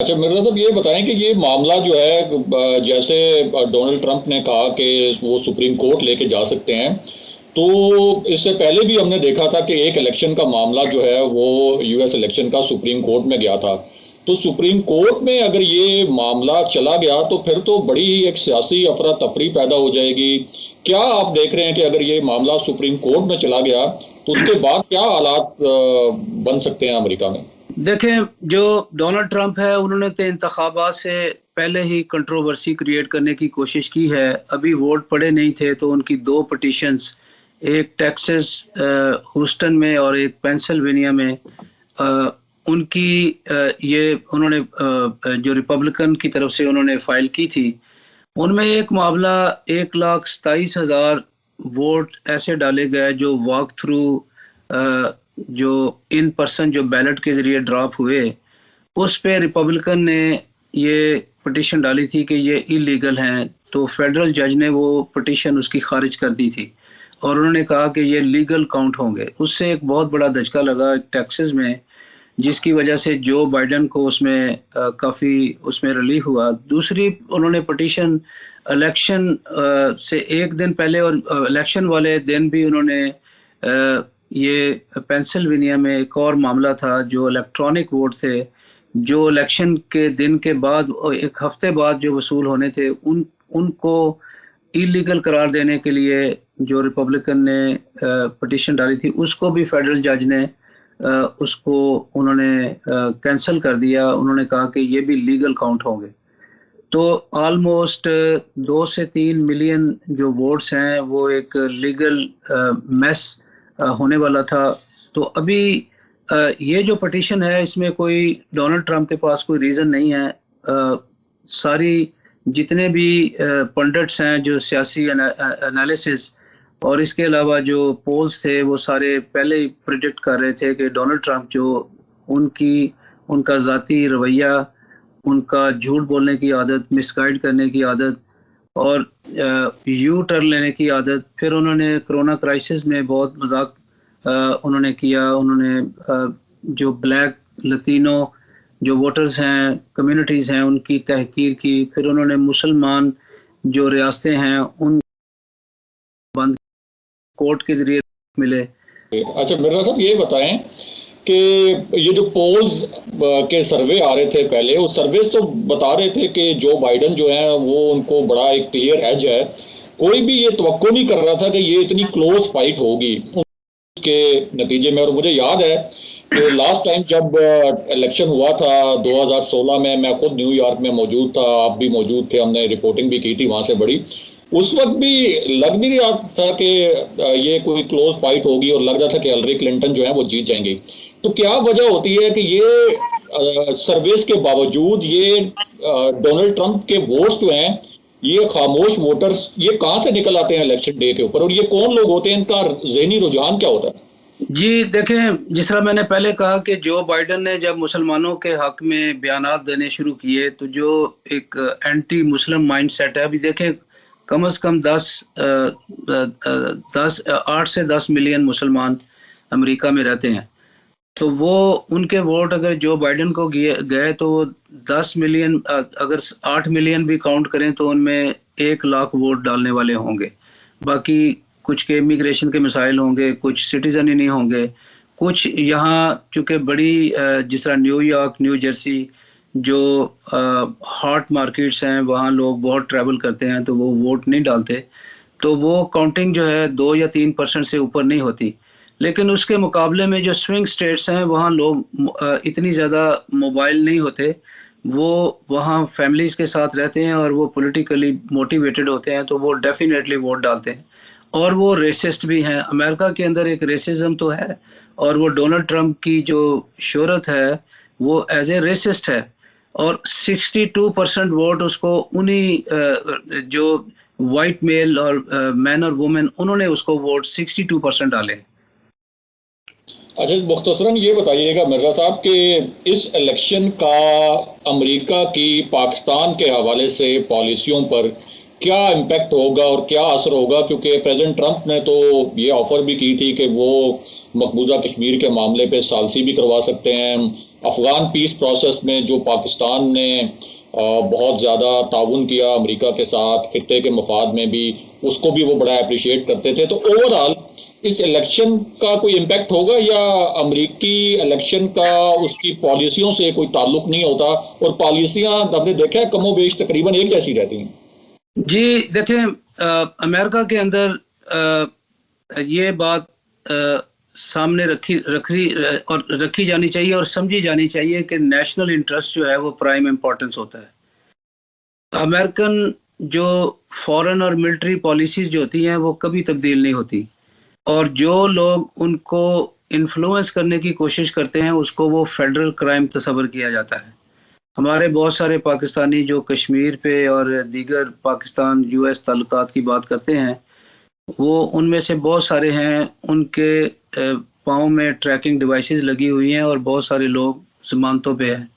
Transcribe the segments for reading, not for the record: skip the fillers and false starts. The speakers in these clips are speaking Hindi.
अच्छा मिर्जा साहब, ये बताएं कि ये मामला जो है जैसे डोनाल्ड ट्रंप ने कहा कि वो सुप्रीम कोर्ट लेके जा सकते हैं, तो इससे पहले भी हमने देखा था कि एक इलेक्शन का मामला जो है वो यूएस इलेक्शन का सुप्रीम कोर्ट में गया था। तो सुप्रीम कोर्ट में अगर ये मामला चला गया तो फिर तो बड़ी ही एक सियासी अफरा तफरी पैदा हो जाएगी। क्या आप देख रहे हैं कि अगर ये मामला सुप्रीम कोर्ट में चला गया तो उसके बाद क्या हालात बन सकते हैं अमेरिका में? देखें, जो डोनाल्ड ट्रंप है उन्होंने तो इंतखाबात से पहले ही कंट्रोवर्सी क्रिएट करने की कोशिश की है। अभी वोट पड़े नहीं थे तो उनकी दो पिटिशंस, एक टेक्सास ह्यूस्टन में और एक पेंसिल्वेनिया में, अ, उनकी ये उन्होंने जो रिपब्लिकन की तरफ से उन्होंने फाइल की थी। उनमें एक मामला 1,27,000 वोट ऐसे डाले गए जो वॉक थ्रू, जो इन पर्सन जो बैलेट के जरिए ड्रॉप हुए, उस पे रिपब्लिकन ने ये पिटिशन डाली थी कि ये इलीगल हैं। तो फेडरल जज ने वो पिटिशन उसकी खारिज कर दी थी और उन्होंने कहा कि ये लीगल काउंट होंगे। उससे एक बहुत बड़ा धचका लगा टेक्सास में, जिसकी वजह से जो बाइडेन को उसमें काफ़ी उसमें रिलीफ हुआ। दूसरी, उन्होंने पिटिशन इलेक्शन से एक दिन पहले और इलेक्शन वाले दिन भी उन्होंने ये पेंसिल्वेनिया में एक और मामला था जो इलेक्ट्रॉनिक वोट थे, जो इलेक्शन के दिन के बाद एक हफ्ते बाद जो वसूल होने थे, उनको इलीगल करार देने के लिए जो रिपब्लिकन ने पिटिशन डाली थी, उसको भी फेडरल जज ने उसको उन्होंने कैंसिल कर दिया। उन्होंने कहा कि ये भी लीगल काउंट होंगे। तो ऑलमोस्ट 2 से 3 मिलियन जो वोट्स हैं वो एक लीगल मैस होने वाला था। तो अभी ये जो पिटिशन है इसमें कोई डोनाल्ड ट्रंप के पास कोई रीज़न नहीं है। सारी जितने भी पंडिट्स हैं जो सियासी एनालिसिस और इसके अलावा जो पोल्स थे वो सारे पहले ही प्रिडिक्ट कर रहे थे कि डोनाल्ड ट्रंप जो उनकी उनका ज़ाती रवैया, उनका झूठ बोलने की आदत, मिसगाइड करने की आदत और यू टर्न लेने की आदत, फिर उन्होंने कोरोना क्राइसिस में बहुत मजाक उन्होंने किया। उन्होंने जो ब्लैक लतीनो जो वोटर्स हैं, कम्युनिटीज़ हैं, उनकी तहकीर की। फिर उन्होंने मुसलमान जो रियासतें हैं उन बंद कोर्ट के जरिए मिले। अच्छा मिर्जा साहब, ये बताएं कि ये जो पोल्स के सर्वे आ रहे थे पहले, वो सर्वे तो बता रहे थे कि जो बाइडन जो है वो उनको बड़ा एक क्लियर एज है। कोई भी ये तवक्को नहीं कर रहा था कि ये इतनी क्लोज फाइट होगी उसके नतीजे में। और मुझे याद है कि लास्ट टाइम जब इलेक्शन हुआ था 2016 में, मैं खुद न्यूयॉर्क में मौजूद था, आप भी मौजूद थे, हमने रिपोर्टिंग भी की थी वहां से बड़ी। उस वक्त भी लग नहीं रहा था कि ये कोई क्लोज फाइट होगी और लग रहा था कि हिलरी क्लिंटन जो है वो जीत जाएंगी। तो क्या वजह होती है कि ये सर्वेस के बावजूद ये डोनाल्ड ट्रंप के वोट्स जो हैं, ये खामोश वोटर्स, ये कहां से निकल आते हैं इलेक्शन डे के ऊपर, और ये कौन लोग होते हैं, इनका जहनी रुझान क्या होता है? जी देखें, जिस तरह मैंने पहले कहा कि जो बाइडेन ने जब मुसलमानों के हक में बयानात देने शुरू किए तो जो एक एंटी मुस्लिम माइंड सेट है, अभी देखें कम से कम 8 से 10 मिलियन मुसलमान अमेरिका में रहते हैं। तो वो उनके वोट अगर जो बाइडेन को गए तो वो 10 मिलियन, अगर 8 मिलियन भी काउंट करें तो उनमें 1 लाख वोट डालने वाले होंगे। बाकी कुछ के इमिग्रेशन के मिसाइल होंगे, कुछ सिटीजन ही नहीं होंगे। कुछ यहाँ चूंकि बड़ी जिस तरह न्यूयॉर्क, न्यू जर्सी जो हॉट मार्केट्स हैं, वहाँ लोग बहुत ट्रैवल करते हैं तो वो वोट नहीं डालते। तो वो काउंटिंग जो है 2 या 3% से ऊपर नहीं होती। लेकिन उसके मुकाबले में जो स्विंग स्टेट्स हैं वहाँ लोग इतनी ज़्यादा मोबाइल नहीं होते। वो वहाँ फैमिलीज़ के साथ रहते हैं और वो पॉलिटिकली मोटिवेटेड होते हैं, तो वो डेफिनेटली वोट डालते हैं। और वो रेसिस्ट भी हैं। अमेरिका के अंदर एक रेसिज्म तो है, और वो डोनाल्ड ट्रंप की जो शोहरत है वो एज ए रेसिस्ट है। और 62% वोट उसको उन्हीं जो वाइट मेल और मैन और वुमेन, उन्होंने उसको वोट 62% डाले। अच्छा, मुख्तसरन ये बताइएगा मिर्जा साहब कि इस इलेक्शन का अमेरिका की पाकिस्तान के हवाले से पॉलिसियों पर क्या इम्पैक्ट होगा और क्या असर होगा, क्योंकि प्रेसिडेंट ट्रंप ने तो ये ऑफर भी की थी कि वो मकबूजा कश्मीर के मामले पे सालसी भी करवा सकते हैं, अफगान पीस प्रोसेस में जो पाकिस्तान ने बहुत ज़्यादा ताउन किया अमेरिका के साथ, खित्ते के मफाद में भी, उसको भी वो बड़ा अप्रिशिएट करते थे। तो ओवरऑल इस इलेक्शन का कोई इम्पैक्ट होगा, या अमेरिकी इलेक्शन का उसकी पॉलिसियों से कोई ताल्लुक नहीं होता, और पॉलिसियां हमने देखा है कमोबेश तकरीबन एक जैसी रहती हैं? जी देखें, अमेरिका के अंदर ये बात सामने रखी जानी चाहिए और समझी जानी चाहिए कि नेशनल इंटरेस्ट जो है वो प्राइम इम्पोर्टेंस होता है। अमेरिकन जो फॉरेन और मिलिट्री पॉलिसीज जो होती हैं वो कभी तब्दील नहीं होती, और जो लोग उनको इन्फ्लुएंस करने की कोशिश करते हैं उसको वो फेडरल क्राइम तस्वर किया जाता है। हमारे बहुत सारे पाकिस्तानी जो कश्मीर पे और दीगर पाकिस्तान यूएस ताल्लुकात की बात करते हैं, वो उनमें से बहुत सारे हैं उनके पाँव में ट्रैकिंग डिवाइसेस लगी हुई हैं और बहुत सारे लोग जमानतों पे हैं।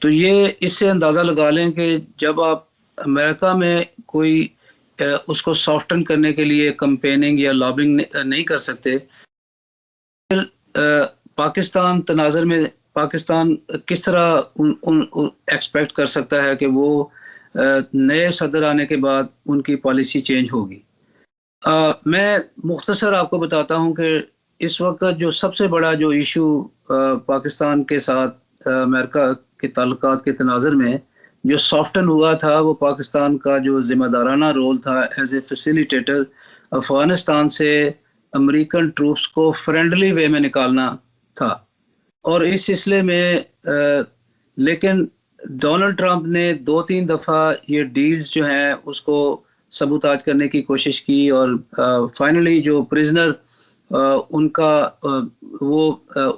तो ये इससे अंदाज़ा लगा लें कि जब आप अमेरिका में कोई उसको सॉफ्टन करने के लिए कंपेनिंग या लॉबिंग नहीं कर सकते, पाकिस्तान तनाज़र में पाकिस्तान किस तरह एक्सपेक्ट कर सकता है कि वो नए सदर आने के बाद उनकी पॉलिसी चेंज होगी। मैं मुख्तसर आपको बताता हूँ कि इस वक्त जो सबसे बड़ा जो इशू पाकिस्तान के साथ अमेरिका के ताल्लुकात के तनाज़र में जो सॉफ्टन हुआ था, वो पाकिस्तान का जो ज़िम्मेदाराना रोल था एज ए फैसिलिटेटर अफ़गानिस्तान से अमेरिकन ट्रूप्स को फ्रेंडली वे में निकालना था। और इस सिलसिले में लेकिन डोनाल्ड ट्रंप ने 2-3 दफ़ा ये डील्स जो हैं उसको सबूताज करने की कोशिश की, और फाइनली जो प्रिजनर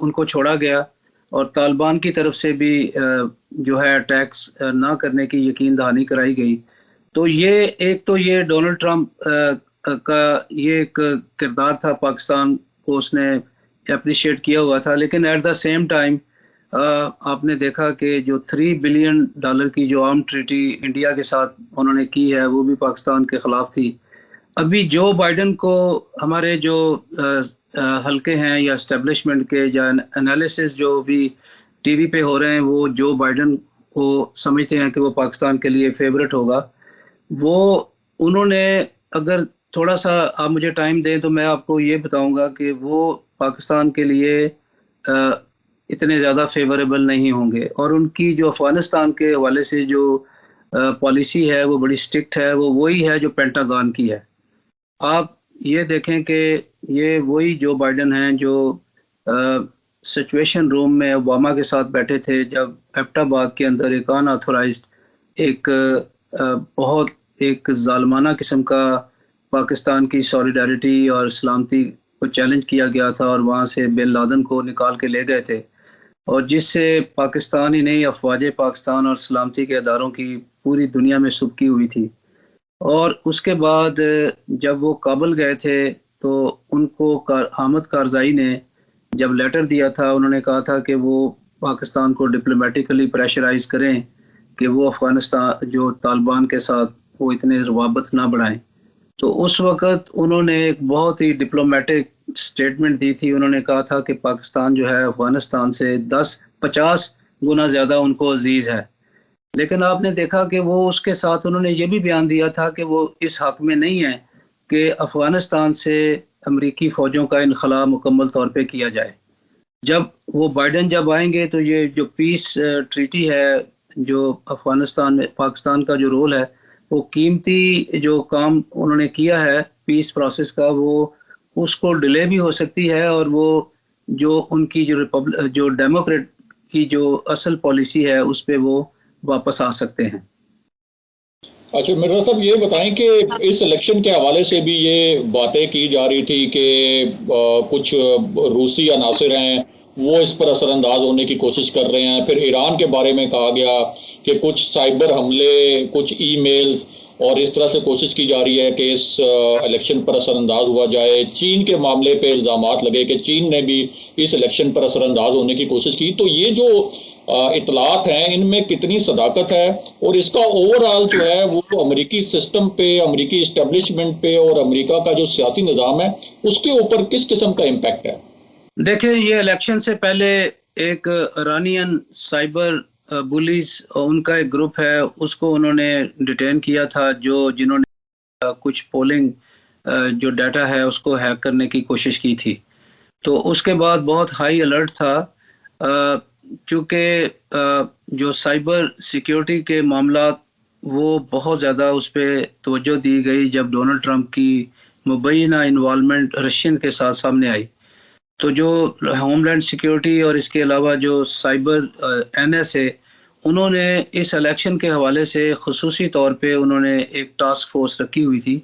उनको छोड़ा गया, और तालिबान की तरफ से भी जो है अटैक्स ना करने की यकीन दहानी कराई गई। तो ये डोनाल्ड ट्रंप का ये एक किरदार था, पाकिस्तान को उसने अप्रिशिएट किया हुआ था। लेकिन एट द सेम टाइम आपने देखा कि जो $3 बिलियन की जो आर्म ट्रीटी इंडिया के साथ उन्होंने की है वो भी पाकिस्तान के ख़िलाफ़ थी। अभी जो बाइडन को हमारे जो हल्के हैं या एस्टेब्लिशमेंट के या एनालिसिस जो भी टीवी पे हो रहे हैं, वो जो बाइडन को समझते हैं कि वो पाकिस्तान के लिए फेवरेट होगा, वो उन्होंने अगर थोड़ा सा आप मुझे टाइम दें तो मैं आपको ये बताऊंगा कि वो पाकिस्तान के लिए इतने ज़्यादा फेवरेबल नहीं होंगे, और उनकी जो अफ़गानिस्तान के हवाले से जो पॉलिसी है वो बड़ी स्ट्रिक्ट है, वो वही है जो पेंटागन की है। आप ये देखें कि ये वही जो बाइडन हैं जो सिचुएशन रूम में ओबामा के साथ बैठे थे जब एबटाबाद के अंदर एक अनऑथोराइज्ड एक बहुत एक जालमाना किस्म का पाकिस्तान की सॉलिडारिटी और सलामती को चैलेंज किया गया था, और वहाँ से बिन लादेन को निकाल के ले गए थे, और जिससे पाकिस्तान ही नहीं अफवाज पाकिस्तान और सलामती के अदारों की पूरी दुनिया में सुबकी हुई थी। और उसके बाद जब वो काबुल गए थे तो उनको हामिद कारज़ाई ने जब लेटर दिया था, उन्होंने कहा था कि वो पाकिस्तान को डिप्लोमेटिकली प्रेशराइज करें कि वो अफ़गानिस्तान जो तालिबान के साथ वो इतने रवाबत ना बढ़ाएं। तो उस वक़्त उन्होंने एक बहुत ही डिप्लोमेटिक स्टेटमेंट दी थी। उन्होंने कहा था कि पाकिस्तान जो है अफ़गानिस्तान से 10-50 गुना ज़्यादा उनको अजीज़ है। लेकिन आपने देखा कि वो उसके साथ उन्होंने ये भी बयान दिया था कि वो इस हक में नहीं है कि अफ़गानिस्तान से अमेरिकी फ़ौजों का इनखला मुकम्मल तौर पे किया जाए। जब वो बाइडन जब आएंगे तो ये जो पीस ट्रीटी है, जो अफ़गानिस्तान में पाकिस्तान का जो रोल है, वो कीमती जो काम उन्होंने किया है पीस प्रोसेस का, वो उसको डिले भी हो सकती है, और वो जो उनकी जो डेमोक्रेट की जो असल पॉलिसी है उस पर वो वापस आ सकते हैं। अच्छा मिर्जा साहब, ये बताएं कि इस इलेक्शन के हवाले से भी ये बातें की जा रही थी कि कुछ रूसी अनासिर हैं वो इस पर असरअंदाज होने की कोशिश कर रहे हैं। फिर ईरान के बारे में कहा गया कि कुछ साइबर हमले, कुछ ईमेल्स, और इस तरह से कोशिश की जा रही है कि इस इलेक्शन पर असरअंदाज हुआ जाए। चीन के मामले पे इल्ज़ामात लगे कि चीन ने भी इस इलेक्शन पर असरअंदाज होने की कोशिश की। तो ये जो इतलात हैं, इनमें कितनी सदाकत है, और इसका ओवरऑल जो है वो अमेरिकी सिस्टम पे, अमेरिकी इस्टेब्लिशमेंट पे और अमेरिका का जो सियासी निज़ाम है उसके ऊपर किस किस्म का इम्पैक्ट है? देखें, ये इलेक्शन से पहले एक इरानियन साइबर बुलीज, उनका एक ग्रुप है, उसको उन्होंने डिटेन किया था, जिन्होंने कुछ पोलिंग जो डाटा है उसको हैक करने की कोशिश की थी। तो उसके बाद बहुत हाई अलर्ट था, क्योंकि जो साइबर सिक्योरिटी के मामला वो बहुत ज़्यादा उस पर तवज्जो दी गई जब डोनाल्ड ट्रंप की मुबैना इन्वॉल्वमेंट रशियन के साथ सामने आई। तो जो होमलैंड सिक्योरिटी और इसके अलावा जो साइबर एनएसए, उन्होंने इस इलेक्शन के हवाले से खुसूसी तौर पे उन्होंने एक टास्क फोर्स रखी हुई थी